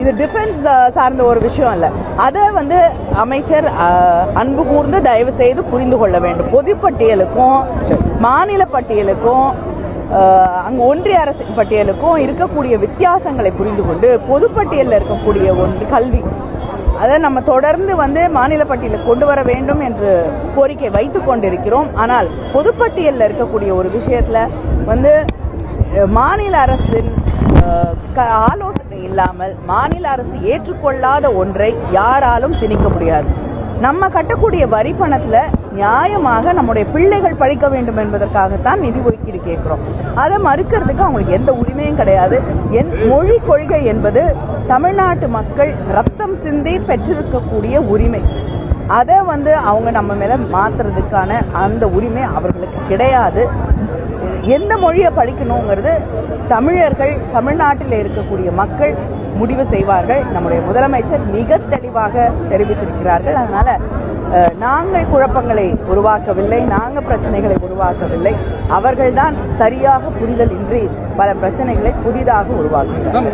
இது டிஃபென்ஸ் சார்ந்த ஒரு விஷயம் இல்லை. அதை அமைச்சர் அன்பு கூர்ந்து தயவு செய்து புரிந்து கொள்ள வேண்டும். பொதுப்பட்டியலுக்கும் மாநில பட்டியலுக்கும் அங்கு ஒன்றிய அரசு பட்டியலுக்கும் இருக்கக்கூடிய வித்தியாசங்களை புரிந்து கொண்டு பொதுப்பட்டியலில் இருக்கக்கூடிய ஒன்று கல்வி, அதை நம்ம தொடர்ந்து மாநில பட்டியலுக்கு கொண்டு வர வேண்டும் என்று கோரிக்கை வைத்துக் கொண்டிருக்கிறோம். ஆனால் பொதுப்பட்டியலில் இருக்கக்கூடிய ஒரு விஷயத்தில் மாநில அரசின் ஆலோசனை இல்லாமல் மாநில அரசு ஏற்றுக்கொள்ளாத ஒன்றை யாராலும் திணிக்க முடியாது. நம்ம கட்டக்கூடிய வரி பணத்தில் நியாயமாக நம்முடைய பிள்ளைகள் படிக்க வேண்டும் என்பதற்காகத்தான் நிதி ஒதுக்கீடு கேட்கிறோம். அதை மறுக்கிறதுக்கு அவங்களுக்கு எந்த உரிமையும் கிடையாது. மொழி கொள்கை என்பது தமிழ்நாட்டு மக்கள் ரத்தம் சிந்தி பெற்றிருக்கக்கூடிய உரிமை. அதை அவங்க நம்ம மேல மாத்துறதுக்கான அந்த உரிமை அவர்களுக்கு கிடையாது. எந்த மொழியை படிக்கணுங்கிறது தமிழர்கள், தமிழ்நாட்டில் இருக்கக்கூடிய மக்கள் முடிவு செய்வார்கள். நம்முடைய முதலமைச்சர் மிக தெளிவாக தெரிவித்திருக்கிறார்கள். அதனால நாங்கள் குழப்பங்களை உருவாக்கவில்லை, நாங்கள் பிரச்சனைகளை உருவாக்கவில்லை. அவர்கள்தான் சரியாக புரிதல் இன்றி பல பிரச்சனைகளை புதிதாக உருவாக்குகிறார்கள்.